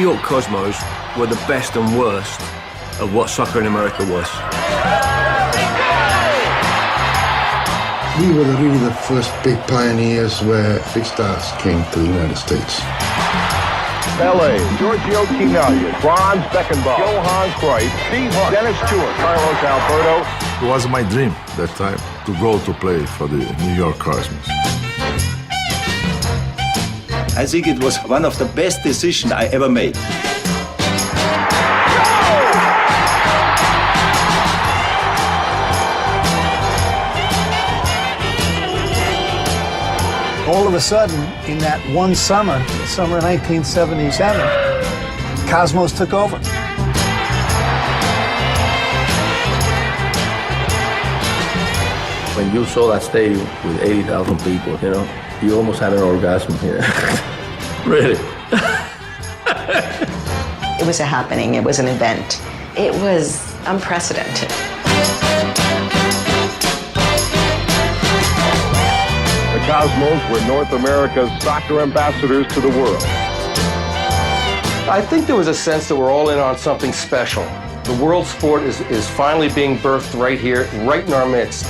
York Cosmos were the best and worst of what soccer in America was. We were really the first big pioneers where big stars came to the United States. L.A., Giorgio Chignaglia, Franz Beckenbauer, Johan Cruyff, Steve Hunt, Dennis Stewart, Carlos Alberto. It was my dream that time to go to play for the New York Cosmos. I think it was one of the best decisions I ever made. All of a sudden, in that one summer, summer 1977, Cosmos took over. When you saw that stadium with 80,000 people, you know, you almost had an orgasm here. Really. It was a happening. It was an event. It was unprecedented. The Cosmos were North America's soccer ambassadors to the world. I think there was a sense that we're all in on something special. The world sport is finally being birthed right here, right in our midst.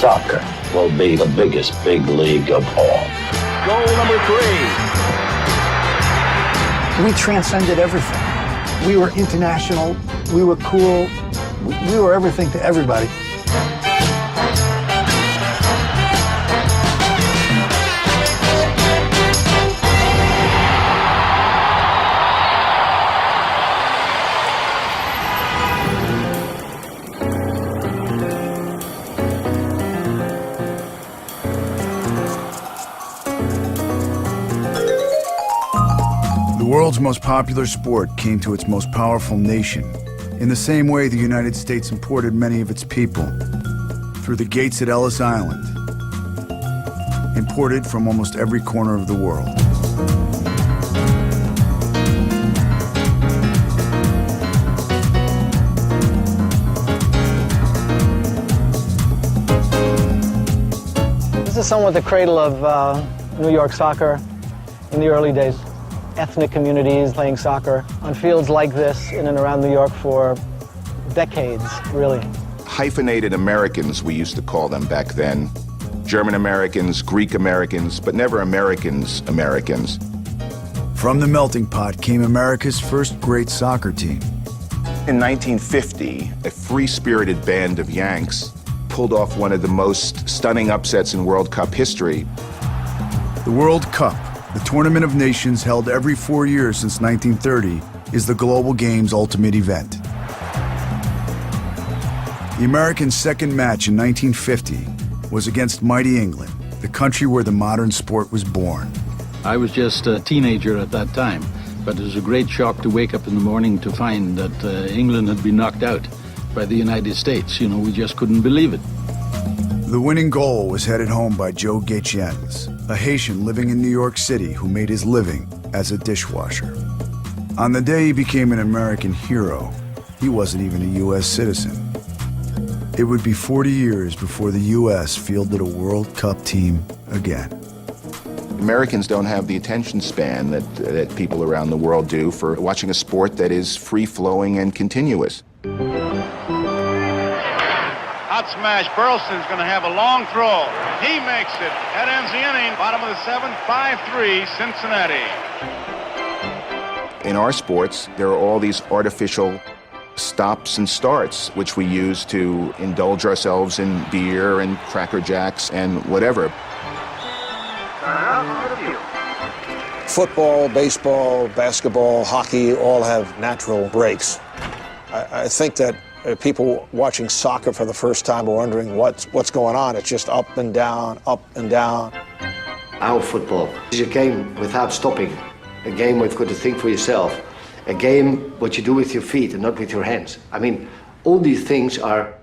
Soccer will be the biggest big league of all. Goal number 3. We transcended everything. We were international. We were cool. We were everything to everybody. The world's most popular sport came to its most powerful nation in the same way the United States imported many of its people, through the gates at Ellis Island, imported from almost every corner of the world. This is somewhat the cradle of New York soccer in the early days. Ethnic communities playing soccer on fields like this in and around New York for decades, really. Hyphenated Americans, we used to call them back then. German Americans, Greek Americans, but never Americans. From the melting pot came America's first great soccer team. In 1950, a free-spirited band of Yanks pulled off one of the most stunning upsets in World Cup history. The World Cup, the Tournament of Nations held every 4 years since 1930, is the global game's ultimate event. The Americans' second match in 1950 was against mighty England, the country where the modern sport was born. I was just a teenager at that time, but it was a great shock to wake up in the morning to find that England had been knocked out by the United States. You know, we just couldn't believe it. The winning goal was headed home by Joe Gaetjens, a Haitian living in New York City who made his living as a dishwasher. On the day he became an American hero, he wasn't even a U.S. citizen. It would be 40 years before the U.S. fielded a World Cup team again. Americans don't have the attention span that people around the world do for watching a sport that is free-flowing and continuous. Hot smash. Burleson's going to have a long throw. He makes it. That ends the inning. Bottom of the 7th, 5-3, Cincinnati. In our sports, there are all these artificial stops and starts, which we use to indulge ourselves in beer and Cracker Jacks and whatever. Football, baseball, basketball, hockey all have natural breaks. I think that people watching soccer for the first time are wondering what's going on. It's just up and down, up and down. Our football is a game without stopping, a game where you've got to think for yourself, a game what you do with your feet and not with your hands. I mean, all these things are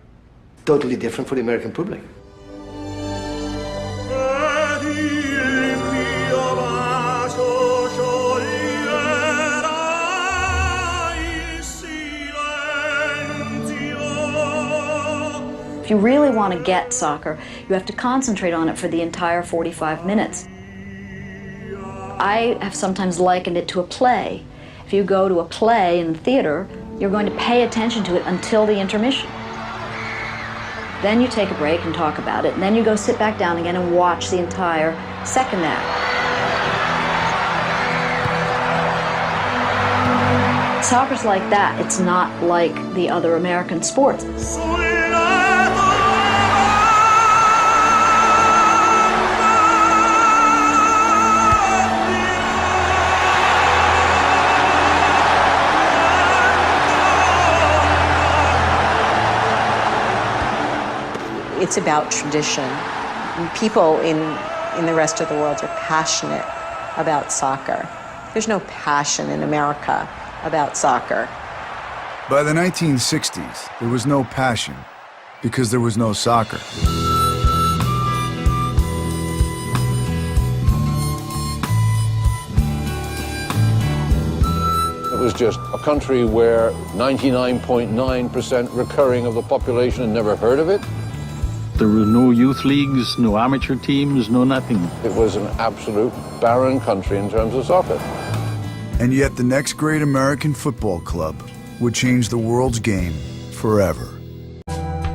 totally different for the American public. If you really want to get soccer, you have to concentrate on it for the entire 45 minutes. I have sometimes likened it to a play. If you go to a play in the theater, you're going to pay attention to it until the intermission. Then you take a break and talk about it, and then you go sit back down again and watch the entire second act. Soccer's like that. It's not like the other American sports. It's about tradition. People in the rest of the world are passionate about soccer. There's no passion in America about soccer. By the 1960s, there was no passion because there was no soccer. It was just a country where 99.9% recurring of the population had never heard of it. There were no youth leagues, no amateur teams, no nothing. It was an absolute barren country in terms of soccer. And yet the next great American football club would change the world's game forever.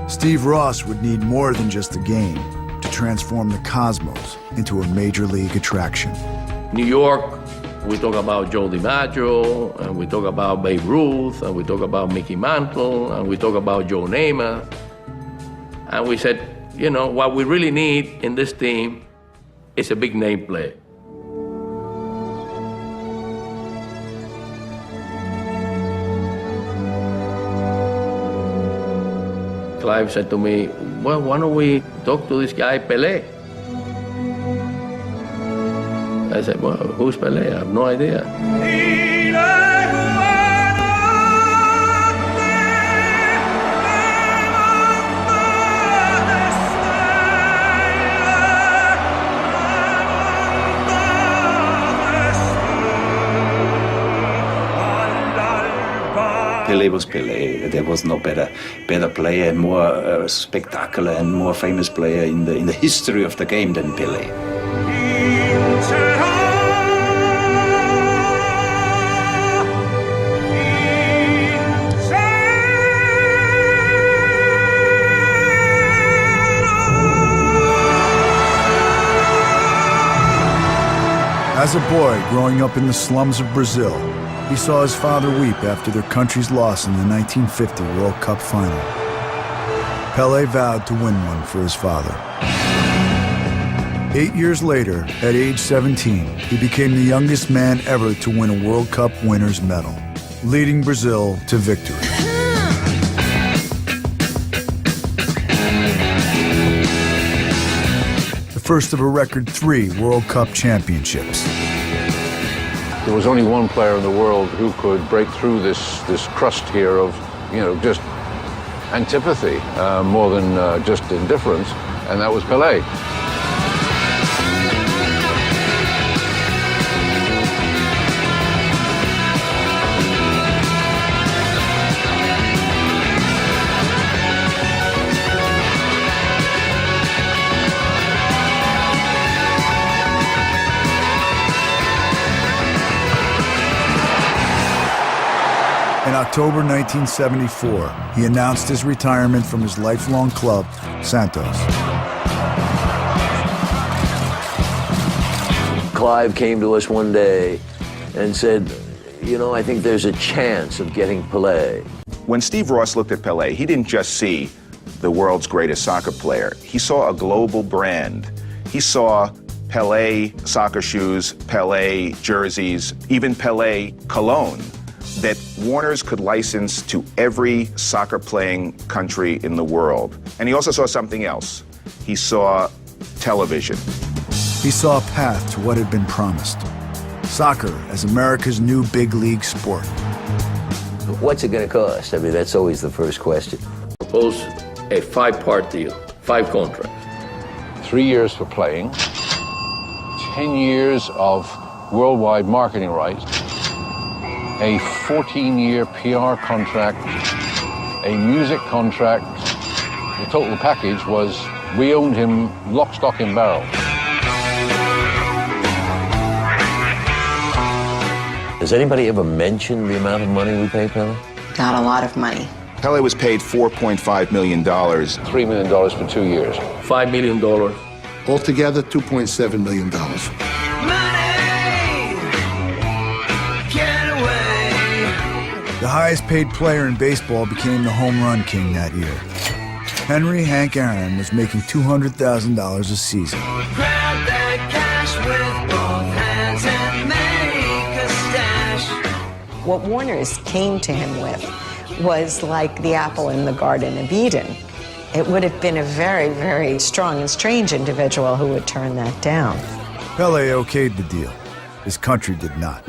Steve Ross would need more than just a game to transform the cosmos into a major league attraction. New York, we talk about Joe DiMaggio, and we talk about Babe Ruth, and we talk about Mickey Mantle, and we talk about Joe Namath. And we said, you know, what we really need in this team is a big name player. Clive said to me, well, why don't we talk to this guy, Pelé? I said, well, who's Pelé? I have no idea. Pelé was Pelé. There was no better player, more spectacular and more famous player in the history of the game than Pelé. As a boy growing up in the slums of Brazil, he saw his father weep after their country's loss in the 1950 World Cup final. Pelé vowed to win one for his father. 8 years later, at age 17, he became the youngest man ever to win a World Cup winner's medal, leading Brazil to victory. The first of a record 3 World Cup championships. There was only one player in the world who could break through this crust here of, you know, just antipathy more than just indifference, and that was Pelé. In October 1974, he announced his retirement from his lifelong club, Santos. Clive came to us one day and said, you know, I think there's a chance of getting Pelé. When Steve Ross looked at Pelé, he didn't just see the world's greatest soccer player. He saw a global brand. He saw Pelé soccer shoes, Pelé jerseys, even Pelé cologne that Warner's could license to every soccer-playing country in the world. And he also saw something else. He saw television. He saw a path to what had been promised. Soccer as America's new big league sport. What's it going to cost? I mean, that's always the first question. Propose a 5-part deal, 5 contracts. 3 years for playing, 10 years of worldwide marketing rights, a 14-year PR contract, a music contract. The total package was, we owned him lock, stock, and barrel. Has anybody ever mentioned the amount of money we pay Pele? Not a lot of money. Pele was paid $4.5 million. $3 million for 2 years. $5 million. Altogether, $2.7 million. The highest paid player in baseball became the home run king that year. Henry Hank Aaron was making $200,000 a season. What Warner's came to him with was like the apple in the Garden of Eden. It would have been a very, very strong and strange individual who would turn that down. Pele okayed the deal. His country did not.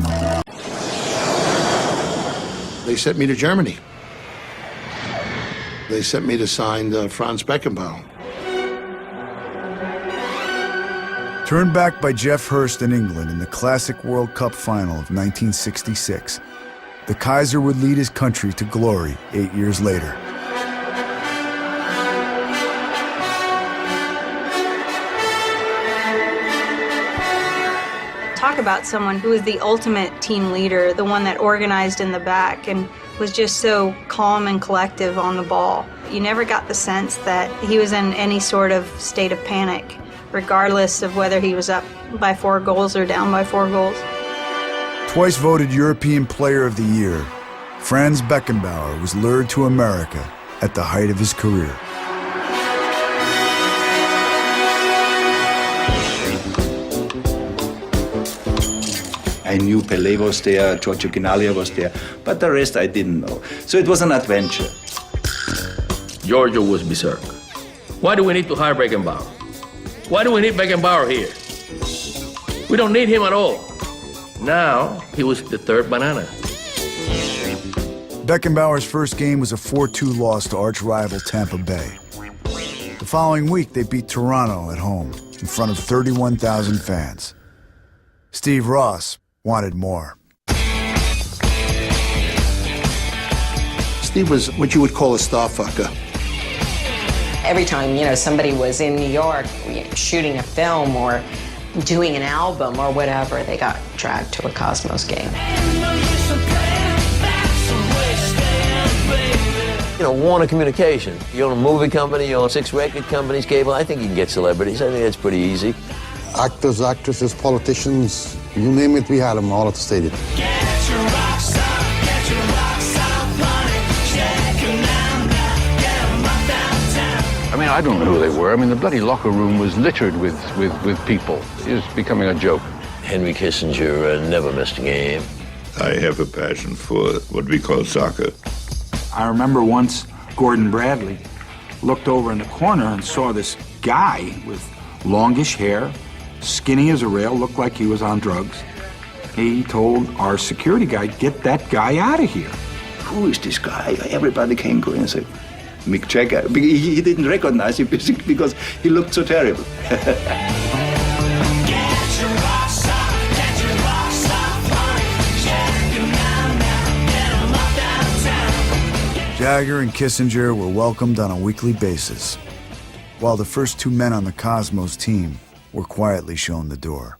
They sent me to Germany. They sent me to sign Franz Beckenbauer. Turned back by Jeff Hurst in England in the classic World Cup final of 1966, the Kaiser would lead his country to glory 8 years later. Talk about someone who was the ultimate team leader, the one that organized in the back and was just so calm and collective on the ball. You never got the sense that he was in any sort of state of panic, regardless of whether he was up by 4 goals or down by 4 goals. Twice voted European Player of the Year, Franz Beckenbauer was lured to America at the height of his career. I knew Pelé was there, Giorgio Ghinaglia was there, but the rest I didn't know. So it was an adventure. Giorgio was berserk. Why do we need to hire Beckenbauer? Why do we need Beckenbauer here? We don't need him at all. Now, he was the third banana. Beckenbauer's first game was a 4-2 loss to arch-rival Tampa Bay. The following week, they beat Toronto at home in front of 31,000 fans. Steve Ross wanted more. Steve was what you would call a star fucker. Every time, somebody was in New York shooting a film or doing an album or whatever, they got dragged to a Cosmos game. Warner Communication. You own a movie company, you own 6 record companies, cable. I think you can get celebrities. I think that's pretty easy. Actors, actresses, politicians, you name it, we had them all at the stadium. I mean, I don't know who they were. I mean, the bloody locker room was littered with people. It was becoming a joke. Henry Kissinger never missed a game. I have a passion for what we call soccer. I remember once Gordon Bradley looked over in the corner and saw this guy with longish hair, skinny as a rail, looked like he was on drugs. He told our security guy, "Get that guy out of here." Who is this guy? Everybody came going and said, Mick Jagger. He didn't recognize him because he looked so terrible. Jagger and Kissinger were welcomed on a weekly basis, while the first 2 men on the Cosmos team were quietly shown the door.